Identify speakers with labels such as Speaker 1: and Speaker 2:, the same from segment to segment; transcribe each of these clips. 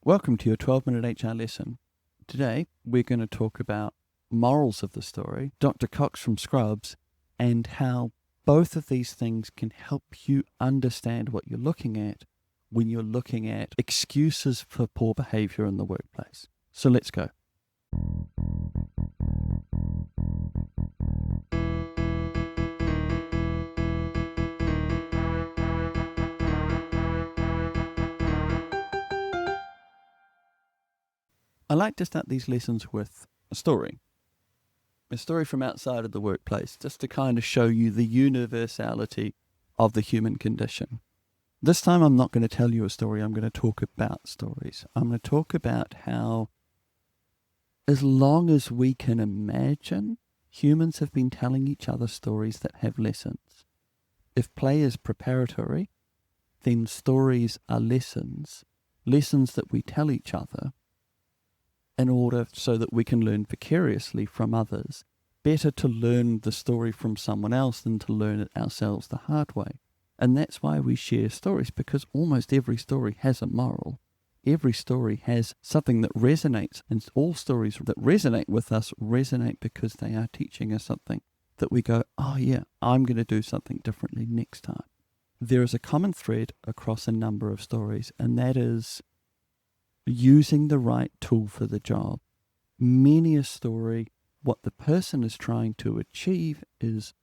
Speaker 1: Welcome to your 12-minute HR lesson. Today, we're going to talk about morals of the story, Dr. Cox from Scrubs, and how both of these things can help you understand what you're looking at when you're looking at excuses for poor behavior in the workplace. So let's go. I like to start these lessons with a story from outside of the workplace, just to kind of show you the universality of the human condition. This time I'm not going to tell you a story, I'm going to talk about stories. I'm going to talk about how, as long as we can imagine, humans have been telling each other stories that have lessons. If play is preparatory, then stories are lessons that we tell each other in order so that we can learn vicariously from others. Better to learn the story from someone else than to learn it ourselves the hard way. And that's why we share stories, because almost every story has a moral. Every story has something that resonates, and all stories that resonate with us resonate because they are teaching us something that we go, oh yeah, I'm going to do something differently next time. There is a common thread across a number of stories, and that is using the right tool for the job. Many a story, what the person is trying to achieve is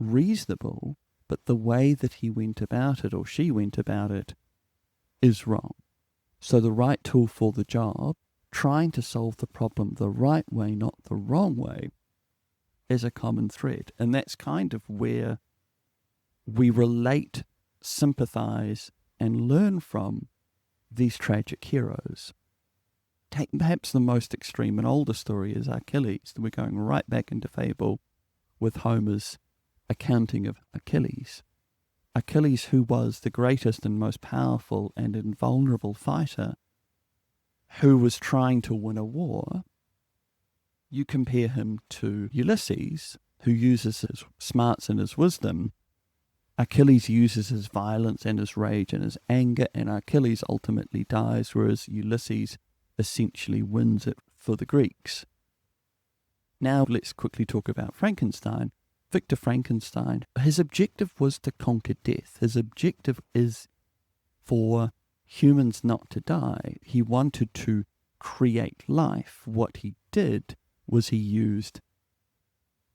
Speaker 1: reasonable, but the way that he went about it or she went about it is wrong. So the right tool for the job, trying to solve the problem the right way, not the wrong way, is a common thread. And that's kind of where we relate, sympathize, and learn from these tragic heroes. Take perhaps the most extreme and older story is Achilles. We're going right back into fable with Homer's accounting of Achilles. Achilles, who was the greatest and most powerful and invulnerable fighter, who was trying to win a war. You compare him to Ulysses, who uses his smarts and his wisdom. Achilles uses his violence and his rage and his anger, and Achilles ultimately dies, whereas Ulysses essentially wins it for the Greeks. Now let's quickly talk about Frankenstein. Victor Frankenstein, his objective was to conquer death. His objective is for humans not to die. He wanted to create life. What he did was he used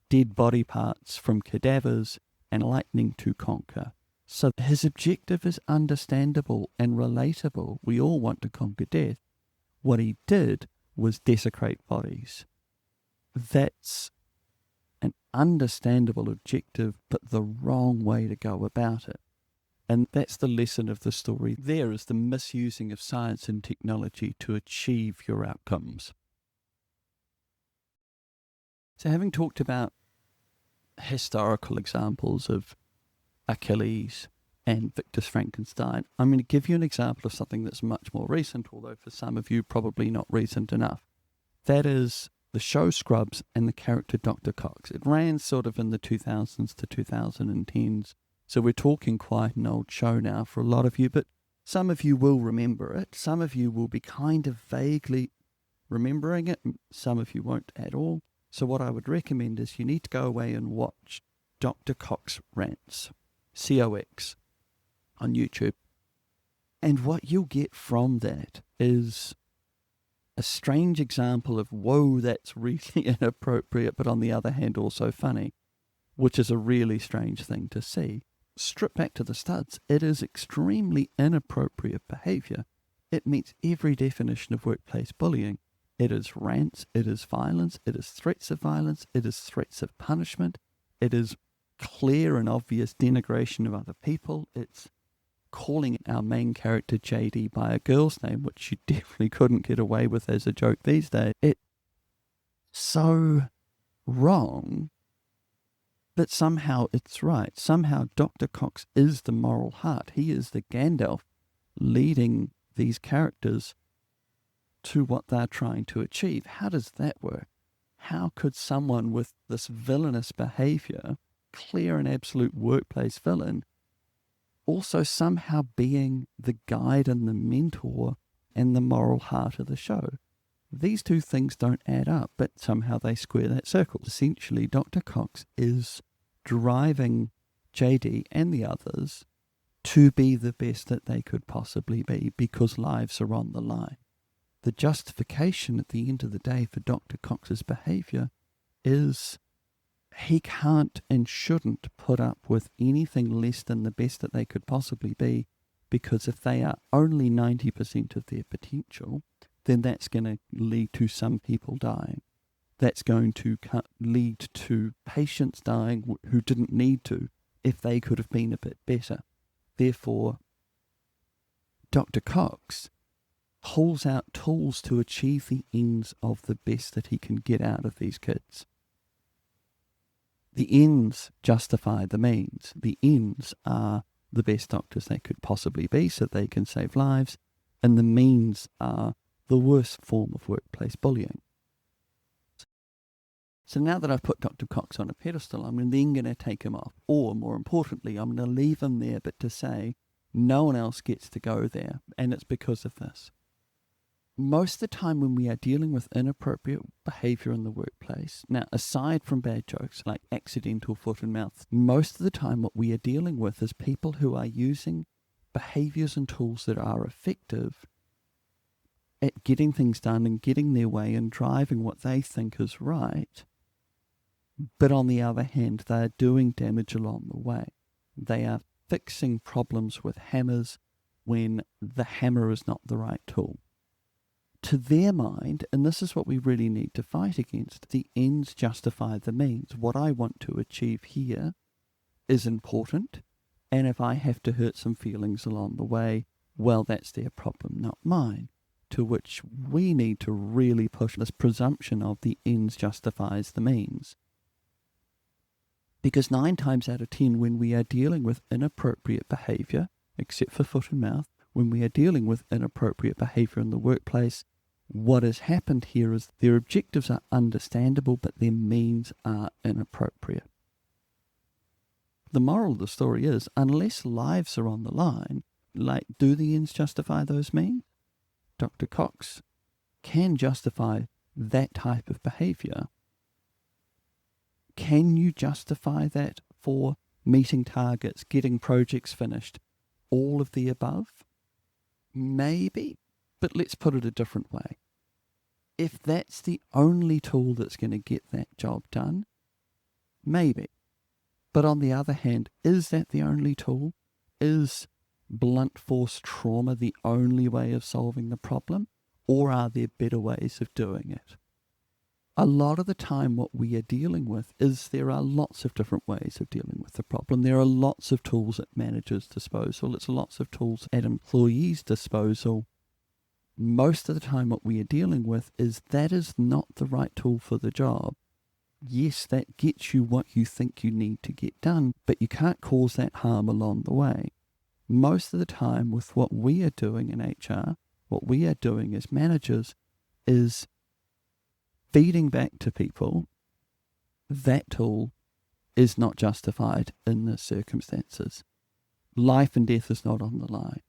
Speaker 1: dead body parts from cadavers and lightning to conquer. So his objective is understandable and relatable. We all want to conquer death. What he did was desecrate bodies. That's an understandable objective, but the wrong way to go about it. And that's the lesson of the story. There is the misusing of science and technology to achieve your outcomes. So having talked about historical examples of Achilles and Victor Frankenstein, I'm going to give you an example of something that's much more recent, although for some of you probably not recent enough. That is the show Scrubs and the character Dr. Cox. It ran sort of in the 2000s to 2010s, so we're talking quite an old show now for a lot of you, but some of you will remember it. Some of you will be kind of vaguely remembering it. Some of you won't at all. So what I would recommend is you need to go away and watch Dr. Cox Rants, COX, on YouTube. And what you'll get from that is a strange example of, whoa, that's really inappropriate, but on the other hand also funny, which is a really strange thing to see. Stripped back to the studs, it is extremely inappropriate behavior. It meets every definition of workplace bullying. It is rants, it is violence, it is threats of violence, it is threats of punishment, it is clear and obvious denigration of other people, it's calling our main character JD by a girl's name, which you definitely couldn't get away with as a joke these days. It's so wrong, but somehow it's right. Somehow Dr. Cox is the moral heart. He is the Gandalf leading these characters to what they're trying to achieve. How does that work? How could someone with this villainous behavior, clear and absolute workplace villain, also somehow being the guide and the mentor and the moral heart of the show. These two things don't add up, but somehow they square that circle. Essentially, Dr. Cox is driving JD and the others to be the best that they could possibly be because lives are on the line. The justification at the end of the day for Dr. Cox's behavior is he can't and shouldn't put up with anything less than the best that they could possibly be, because if they are only 90% of their potential, then that's going to lead to some people dying. That's going to lead to patients dying who didn't need to if they could have been a bit better. Therefore, Dr. Cox pulls out tools to achieve the ends of the best that he can get out of these kids. The ends justify the means. The ends are the best doctors they could possibly be so they can save lives, and the means are the worst form of workplace bullying. So now that I've put Dr. Cox on a pedestal, I'm then going to take him off. Or, more importantly, I'm going to leave him there, but to say no one else gets to go there, and it's because of this. Most of the time when we are dealing with inappropriate behavior in the workplace, now aside from bad jokes like accidental foot and mouth, most of the time what we are dealing with is people who are using behaviors and tools that are effective at getting things done and getting their way and driving what they think is right. But on the other hand, they are doing damage along the way. They are fixing problems with hammers when the hammer is not the right tool. To their mind, and this is what we really need to fight against, the ends justify the means. What I want to achieve here is important, and if I have to hurt some feelings along the way, well, that's their problem, not mine. To which we need to really push this presumption of the ends justifies the means. Because 9 times out of 10, when we are dealing with inappropriate behavior, except for foot and mouth, when we are dealing with inappropriate behavior in the workplace, what has happened here is their objectives are understandable, but their means are inappropriate. The moral of the story is, unless lives are on the line, like, do the ends justify those means? Dr. Cox can justify that type of behavior. Can you justify that for meeting targets, getting projects finished, all of the above? Maybe, but let's put it a different way. If that's the only tool that's going to get that job done, maybe. But on the other hand, is that the only tool? Is blunt force trauma the only way of solving the problem? Or are there better ways of doing it? A lot of the time what we are dealing with is there are lots of different ways of dealing with the problem. There are lots of tools at managers' disposal. It's lots of tools at employees' disposal. Most of the time what we are dealing with is that is not the right tool for the job. Yes, that gets you what you think you need to get done, but you can't cause that harm along the way. Most of the time with what we are doing in HR, what we are doing as managers is feeding back to people that tool is not justified in the circumstances. Life and death is not on the line.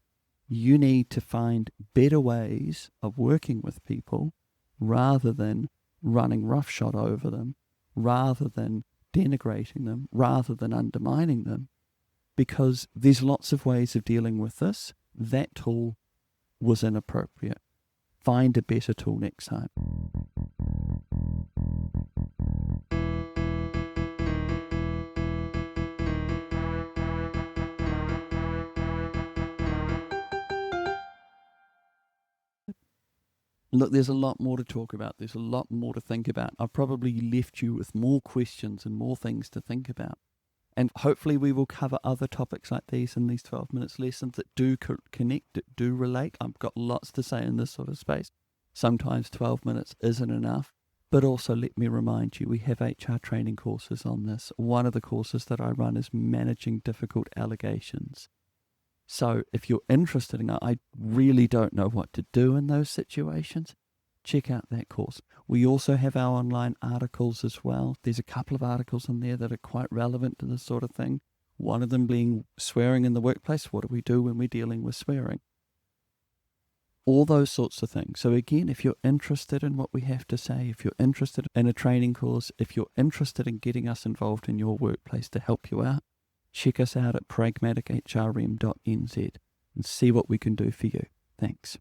Speaker 1: You need to find better ways of working with people rather than running roughshod over them, rather than denigrating them, rather than undermining them, because there's lots of ways of dealing with this. That tool was inappropriate. Find a better tool next time. Look, there's a lot more to talk about. There's a lot more to think about. I've probably left you with more questions and more things to think about. And hopefully we will cover other topics like these in these 12 minutes lessons that do connect, that do relate. I've got lots to say in this sort of space. Sometimes 12 minutes isn't enough. But also let me remind you, we have HR training courses on this. One of the courses that I run is Managing Difficult Allegations. So if you're interested in it, I really don't know what to do in those situations, check out that course. We also have our online articles as well. There's a couple of articles in there that are quite relevant to this sort of thing. One of them being swearing in the workplace. What do we do when we're dealing with swearing? all those sorts of things. So again, if you're interested in what we have to say, if you're interested in a training course, if you're interested in getting us involved in your workplace to help you out, check us out at pragmatichrm.nz and see what we can do for you. Thanks.